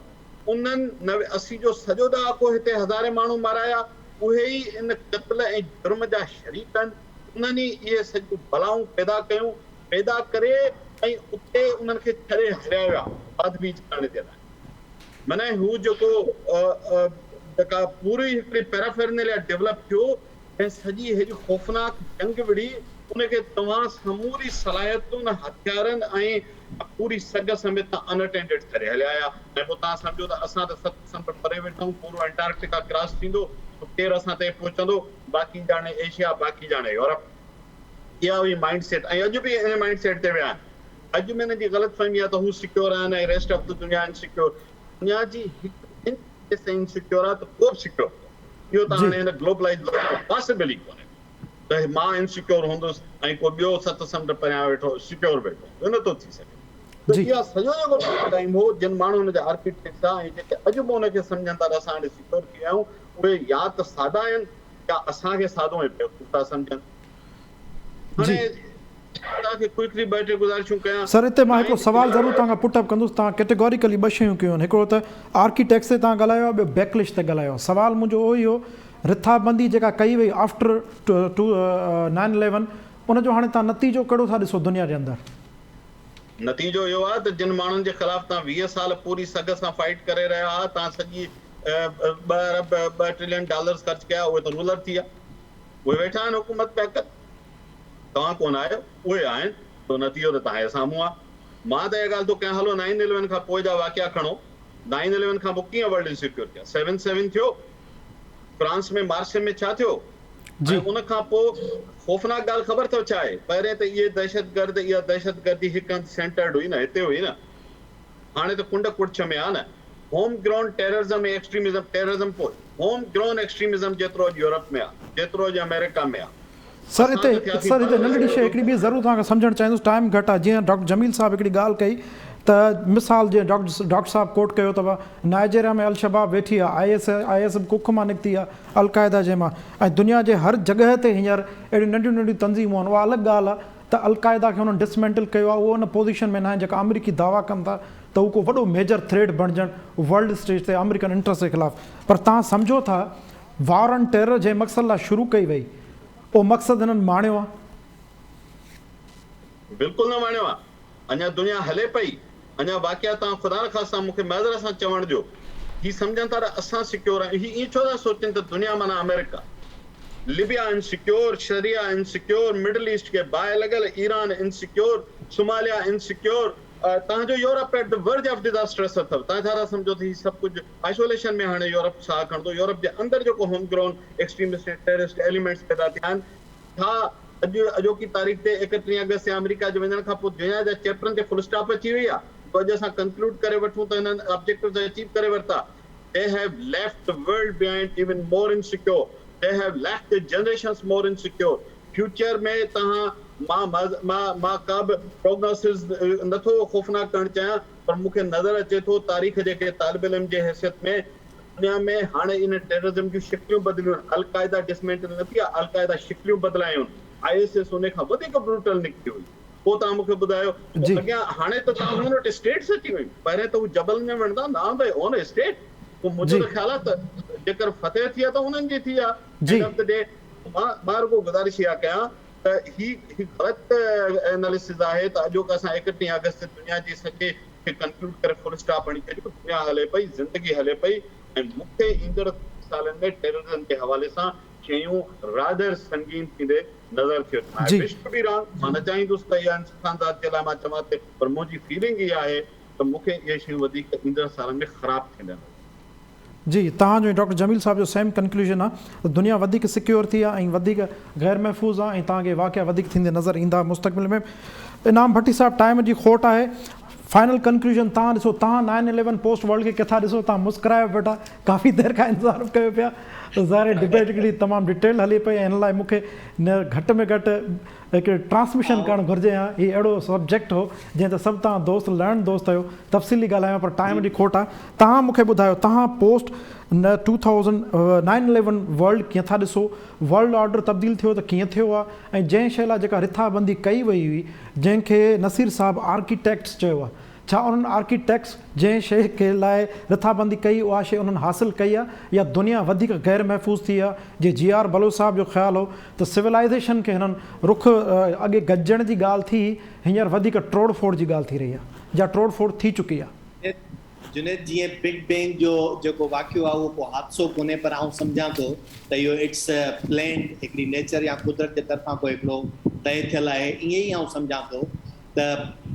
उन्हनि 80 जो सॼो ॾहाको हिते हज़ारे माण्हू माराया उहे ई इन क़त्ल ऐं जुर्म जा शरीक आहिनि उन्हनि ई इहे सॼियूं बलाऊं पैदा करे ऐं उते उन्हनि खे छॾे हलिया विया आदमी करण जे लाइ माना हू जेको जेका पूरी हिकिड़ी पैराफेरनेलिया डेवलप थियो ऐं सॼी हेॾी ख़ौफ़नाक जंग विढ़ी उनखे तव्हां समूरी सलाहियतुनि हथियारनि ऐं पूरी सग समेत अनअटेंडेड करे हलिया आया ऐं पोइ तव्हां सम्झो त असां त 7 दिसंबर परे वेठा आहियूं पूरो अंटार्कटिका क्रॉस थींदो केरु असां ते पहुचंदो बाक़ी ॼाणे एशिया बाक़ी ॼाणे यूरोप इहा हुई माइंड सेट ऐं अॼु बि इन माइंड सेट ते विया आहिनि अॼु में हिन जी ग़लतफ़हमी आहे त हू सिक्योर आहिनि ऐं रेस्ट ऑफ द दुनिया इनसिक्योर दुनिया जी हिकु इंच इनसिक्योर आहे त को बि सिक्योर इहो त हाणे हिन ग्लोबलाइज़ पॉसिबल ई कोन्हे त मां इनसिक्योर हूंदुसि ऐं को ॿियो 7 समुंड परियां वेठो सिक्योर वेठो इहो नथो थी सघे त इहा सॼो जेको टाइम हो जिन माण्हुनि जा आर्किटेक्ट्स आहे ऐं जेके अॼु बि उनखे सम्झनि था त असां हाणे सिक्योर थी विया आहियूं उहे या त सादा आहिनि या असांखे सादो ऐं बेवकूफ़ था सम्झनि हाणे तव्हांखे क्विकली ॿ टे गुज़ारिशूं कयां सर हिते मां हिकिड़ो सवाल ज़रूरु तव्हां खां पुटअप कंदुसि तव्हां कैटेगोरिकली 2 शयूं कयूं आहिनि हिकिड़ो त आर्किटेक्ट्स ते तव्हां ॻाल्हायो आहे ॿियो बैकलिश ते ॻाल्हायो सवाल मुंहिंजो उहो ई हो रिथाबंदी जेका कई वई आफ्टर 9/11 उनजो हाणे तव्हां नतीजो कहिड़ो था ॾिसो दुनिया जे अंदरि नतीजो इहो आहे त जिन माण्हुनि जे ख़िलाफ़ तव्हां 20 साल पूरी सग सां फाइट करे रहिया हुआ तव्हां सॼी $2 ट्रिलियन ख़र्च कया उहे त रूलर थी विया उहे वेठा आहिनि हुकूमत पिया कनि तव्हां कोन आहियो उहे आहिनि तो नतीजो त तव्हांजे साम्हूं आहे मां त इहा ॻाल्हि थो कयां हलो 9/11 खां पोइ जा वाक़िया खणो 9/11 खां पोइ कीअं वर्ल्ड इनसिक्योर थिया 7/7 थियो फ्रांस में मार्च में छा थियो उन खां पोइ ख़ौफ़नाक ॻाल्हि ख़बर अथव छा आहे पहिरें त इहा दहशतगर्दी हिकु हंधि सेंटर्ड हुई न हिते हुई न हाणे त कुंड कुड़छ में आहे न होम ग्राउंड टेररिज्म ऐं एक्सट्रीमिज़म टेररिज्म पोइ होम ग्राउंड एक्सट्रीमिज़म जेतिरो अॼु यूरोप में आहे जेतिरो अॼु अमेरिका में आहे सर हिते नंढड़ी शइ हिकिड़ी ॿी ज़रूरु तव्हांखे सम्झणु चाहींदुसि टाइम घटि आहे जीअं डॉक्टर जमील साहिबु हिकिड़ी ॻाल्हि कई त मिसाल जीअं डॉक्टर साहिबु कोट कयो अथव नाइजीरिया में अलशबाब वेठी आहे IS कुख मां निकिती आहे अलक़ाइदा जे मां ऐं दुनिया जे हर जॻह ते हींअर अहिड़ियूं नंढियूं नंढियूं तंज़ीमूं आहिनि उहा अलॻि ॻाल्हि आहे त अलक़ाइदा खे हुननि डिसमेंटल कयो आहे उहो उन पोज़ीशन में न आहे जेका अमरीकी दावा कनि था त उहो को वॾो मेजर थ्रेट बणिजणु वर्ल्ड स्टेज ते अमेरिकन इंट्रस्ट जे ख़िलाफ़। पर तव्हां सम्झो था वार ऑन टेरर जे मक़सद लाइ शुरू कई वई, उहो मक़सदु हिननि माणियो आहे? बिल्कुलु न माणियो आहे। अञा दुनिया हले पई, अञा वाक़िया तव्हां ख़ुदा खां मूंखे मज़र सां चवण ॾियो, ही सम्झनि था त असां सिक्योर आहियूं। ही ईअं छो था सोचनि त दुनिया माना अमेरिका? लिबिया इनसिक्योर, शरिया इनसिक्योर, मिडल ईस्ट के बाहि लॻल, ईरान इनसिक्योर, सोमालिया इनसिक्योर, तव्हांजो Europe at the verge of disasters अथव। तव्हां छा था सम्झो त ही सभु कुझु आइसोलेशन में हाणे यूरोप साह खणंदो? यूरोप जे अंदरि जेको home ground extremist terrorist elements पैदा थिया आहिनि, छा अॼोकी तारीख़ ते 31 अगस्त ते अमेरिका जे वञण खां पोइ दुनिया जा चैप्टरनि ते फुल स्टॉप अची वई आहे? अॼु असां कंक्लूड करे वठूं त हिननि ऑब्जेक्टिव्स अचीव करे वरिता। They have left the world behind even more insecure. They have left the generations more insecure. Future में तव्हां मां का बि प्रोग्नोसिस नथो ख़ौफ़नाक करणु चाहियां, पर मूंखे नज़र अचे थो तारीख़ जेके तालिब इल्म जे हैसियत में दुनिया में हाणे इन टेररिज़म जूं शिकलियूं बदिलियूं आहिनि। अलकायदा डिसमेंटल न थी आहे, अलकायदा शिकलियूं बदिलायूं। ISIS उन खां वधीक ब्रूटल निकिती हुई। पोइ तव्हां मूंखे ॿुधायो अॻियां हाणे त तव्हां हुन वटि स्टेट्स अची वियूं। पहिरें त हू जबल में वञंदा, नाउ दे ओन स्टेट। पोइ मुंहिंजो त ख़्याल आहे त जेकर फतेह थी आहे त उन्हनि जी थी आहे। मां रुगो गुज़ारिश इहा कयां त ही ग़लति एनालिसिस आहे त अॼोका असां 31 अगस्त दुनिया जी सॼे खे कंक्लूड करे फुल स्टॉप हणी छॾियो। दुनिया हले पई, ज़िंदगी हले पई, ऐं मूंखे ईंदड़ सालनि में टेररिज़म जे हवाले सां शयूं रादर संगीन थींदे नज़र थियो। बि मां न चाहींदुसि त इहा इंसानदात जे लाइ मां चवां ते, पर मुंहिंजी फीलिंग इहा आहे त मूंखे इहे शयूं वधीक ईंदड़ सालनि में ख़राब थींदड़। जी, तव्हांजो डॉक्टर जमील साहब जो सेम कंक्लूजन आहे त दुनिया वधीक सिक्योर थी आहे ऐं वधीक गैर महफ़ूज़ आहे ऐं तव्हांखे वाक़िया वधीक थींदे नज़र ईंदा मुस्तक़बिल में। इनाम भट्टी साहब, टाइम जी खोट आहे, फाइनल कंक्लूजन तव्हां ॾिसो, तव्हां 9/11 पोस्ट वर्ल्ड खे किथां ॾिसो? तव्हां मुस्कुरायो वेठा, काफ़ी देरि खां इंतज़ारु कयो पिया। ज़ाहिर डिबेट हिकिड़ी तमामु डिटेल हले पई, ऐं हिन लाइ मूंखे न घटि में घटि हिकिड़े ट्रांसमिशन करणु घुरिजे हा। हीउ अहिड़ो सब्जेक्ट हो जंहिं त सभु तव्हां दोस्त लर्न दोस्त आहियो, तफ़सीली ॻाल्हायो, पर टाइम जी खोट आहे। तव्हां मूंखे ॿुधायो, तव्हां पोस्ट 9/11 वर्ल्ड कीअं था ॾिसो? वर्ल्ड ऑर्डर तब्दील थियो त कीअं थियो आहे? ऐं जंहिं शइ लाइ जेका रिथाबंदी कई वई हुई, जंहिंखे नसीर साहब आर्किटेक्ट्स चयो आहे, छा उन्हनि आर्किटेक्ट्स जंहिं शइ के लाइ रिथाबंदी कई उहा शइ उन्हनि हासिलु कई आहे, या दुनिया वधीक गैर महफ़ूज़ थी आहे? जे GR बलोच साहब जो ख़्यालु हो त सिविलाइज़ेशन खे हिननि रुख अॻे गॾिजण जी ॻाल्हि थी, हींअर वधीक तोड़ फोड़ जी ॻाल्हि थी रही आहे, या तोड़ फोड़ थी चुकी आहे? जुनेद, जीअं बिग बैंग जो जेको वाक़ियो आहे उहो को हादसो कोन्हे, पर आउं सम्झां थो त इहो इट्स प्लेन, हिकिड़ी नेचर या कुदरत जे तरफ़ां को हिकिड़ो तय थियल आहे। ईअं ई आउं सम्झां थो त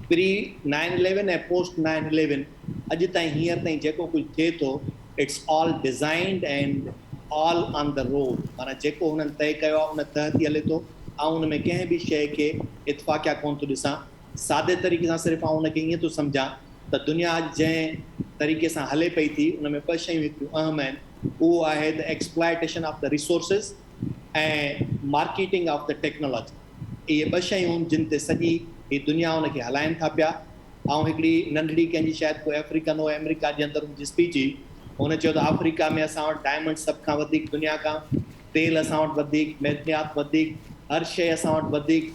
प्री 9/11 ऐं पोस्ट 9/11 अॼु ताईं हींअर ताईं जेको कुझु थिए थो, it's all designed and all on the road. माना जेको हुननि तय कयो आहे उन तहत ई हले थो। ऐं हुन में कंहिं बि शइ खे इतफ़ाक़िया कोन थो ॾिसां। सादे तरीक़े सां सिर्फ़ु आउं हुनखे ईअं थो सम्झां त दुनिया जंहिं तरीक़े सां हले पई थी, उन में 2 शयूं हिकिड़ियूं अहम आहिनि। उहो आहे the exploitation of the resources ऐं मार्केटिंग ऑफ द टेक्नोलॉजी। इहे 2 शयूं आहिनि जिन ते सॼी ही दुनिया उनखे हलाइनि था पिया। ऐं हिकिड़ी नंढड़ी कंहिंजी शायदि कोई अफ्रीकन हो अमेरिका जे अंदरि हुनजी स्पीच हुई, हुन चयो त अफ्रीका में असां वटि डायमंड सभ खां वधीक दुनिया खां, तेल असां वटि वधीक, मैदनियात वधीक, हर शइ असां वटि वधीक,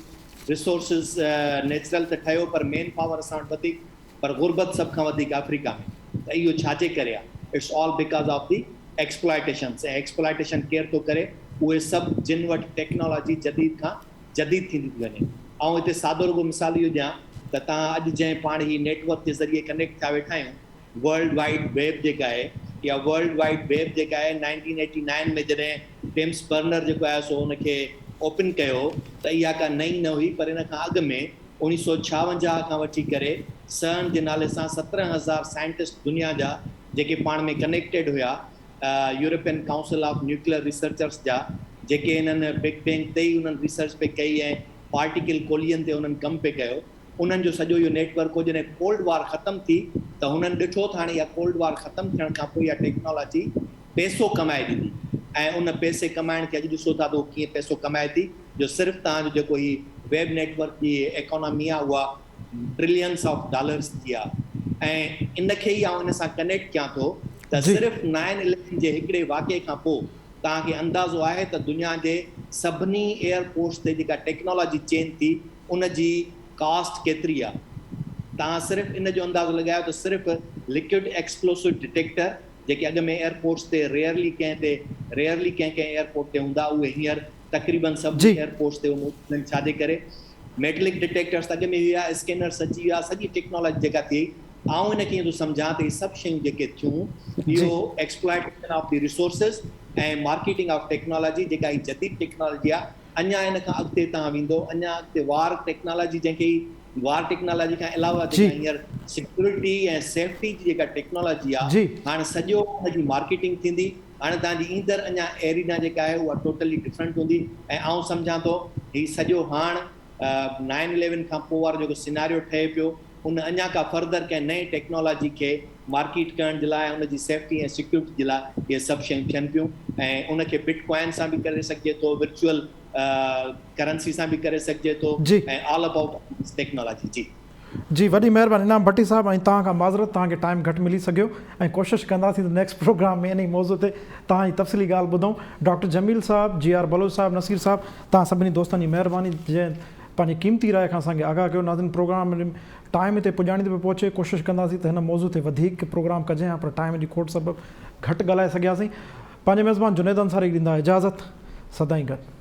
रिसोर्सिस नेचुरल त ठहियो पर मेन पावर असां वटि वधीक, पर गुरबत सभ खां वधीक अफ्रीका में। त इहो छाजे करे आहे? It's all because of the exploitation. ऐं एक्सप्लॉयटेशन केरु थो करे? उहे सभु जिन वटि टेक्नोलॉजी जदीद खां जदीद थींदी थी वञे। ऐं हिते सादो रुगो मिसाल इहो ॾियां त तव्हां अॼु जंहिं पाण ही नेटवर्क जे ज़रिए कनेक्ट थिया वेठा आहियूं, वर्ल्ड वाइड वेब जेका आहे, या वर्ल्ड वाइड वेब जेका आहे 1989 में जॾहिं टेम्स बर्नर जेको आहे सो हुनखे ओपन कयो, त इहा का नई न हुई, पर इन खां अॻु में 1956 खां वठी करे CERN जे नाले सां 17,000 साइंटिस्ट दुनिया जा जेके पाण में कनेक्टेड हुया, European council of nuclear researchers जा, जेके हिननि बिग बैंग ते ई उन्हनि रिसर्च पे कई ऐं पार्टिकल कोलियन ते उन्हनि कमु पे कयो। उन्हनि जो सॼो इहो नेटवर्क हो। जॾहिं कोल्ड वार ख़तमु थी त हुननि ॾिठो त हाणे इहा कोल्ड वार ख़तमु थियण खां पोइ इहा टेक्नोलॉजी पैसो कमाए ॾींदी, ऐं उन पैसे कमाइण खे अॼु ॾिसो था त उहो कीअं पैसो कमाए थी, जो सिर्फ़ु तव्हांजो जेको ही वेब नेटवर्क जी इकोनॉमी आहे उहा ट्रिलियंस ऑफ डॉलर्स जी आहे। ऐं इनखे ई आउं इन सां कनेक्ट कयां थो त सिर्फ़ु 9/11 जे हिकिड़े वाक़े खां पोइ तव्हांखे अंदाज़ो आहे त दुनिया जे सभिनी एयरपोर्ट्स ते जेका टेक्नोलॉजी चेंज थी, उन जी कास्ट केतिरी आहे। तव्हां सिर्फ़ु इन जो अंदाज़ो लॻायो त सिर्फ़ु लिक्विड एक्सप्लोसिव डिटेक्टर जेके अॻ में एयरपोर्ट्स ते रेयरली कंहिं एयरपोर्ट ते हूंदा, उहे हींअर तक़रीबन सभु जी। एयरपोर्ट्स ते उन्हनि छाजे करे मेटलिक डिटेक्टर्स अॻ में हुआ, स्कैनर्स अची विया, सॼी टेक्नोलॉजी जेका थी आऊं इन खे थो सम्झां त इहे सभु शयूं जेके थियूं इहो एक्सप्लॉइटेशन ऑफ द रिसोर्सिस ऐं मार्केटिंग ऑफ टेक्नोलॉजी जेका ही जदीद टेक्नोलॉजी आहे, अञा इन खां अॻिते तव्हां वेंदो, अञा अॻिते वार टेक्नोलॉजी जंहिंखे वार टेक्नोलॉजी खां अलावा जेका हींअर सिक्योरिटी ऐं सेफ्टी जी जेका टेक्नोलॉजी आहे, जी। हाणे सॼो हुनजी मार्केटिंग थींदी। हाणे तव्हांजी ईंदड़ अञा एरिना जेका आहे उहा टोटली डिफरेंट हूंदी ऐं आउं सम्झां थो हीउ सॼो हाणे 9/11 खां पोइ वारो जेको सिनारियो ठहे पियो, उन अञा का फर्दर कंहिं नई टेक्नोलॉजी खे मार्केट करण जे लाइ, उनजी सेफ्टी ऐं सिक्योरिटी जे लाइ इहे सभु शयूं थियनि पियूं ऐं उनखे बिटकॉइन सां बि करे सघिजे थो, वर्चुअल करेंसी सां बि करे सघिजे थो ऐं ऑल अबाउट टेक्नोलॉजी। जी जी, वॾी महिरबानी इनाम भट्टी साहब, ऐं तव्हां खां माज़रत, तव्हांखे टाइम घटि मिली सघियो ऐं कोशिशि कंदासीं त नेक्स्ट प्रोग्राम में इन ई मौज़ू ते तव्हांजी तफ़सीली ॻाल्हि ॿुधूं। डॉक्टर जमील साहब, GR बलोच साहब, नसीर साहब, तव्हां सभिनी दोस्तनि जी महिरबानी जंहिं पंहिंजी क़ीमती राय खां असांखे आगाह कयो। नाज़रीन, प्रोग्राम टाइम ते पुॼाणी ते पहुचे, कोशिशि कंदासीं त हिन मौज़ू ते वधीक प्रोग्राम कजे हा, पर टाइम जी खोट सबबु घटि ॻाल्हाए सघियासीं। पंहिंजे मेज़बान जुनैद अंसारी ॾींदा इजाज़त, सदाईं गॾु।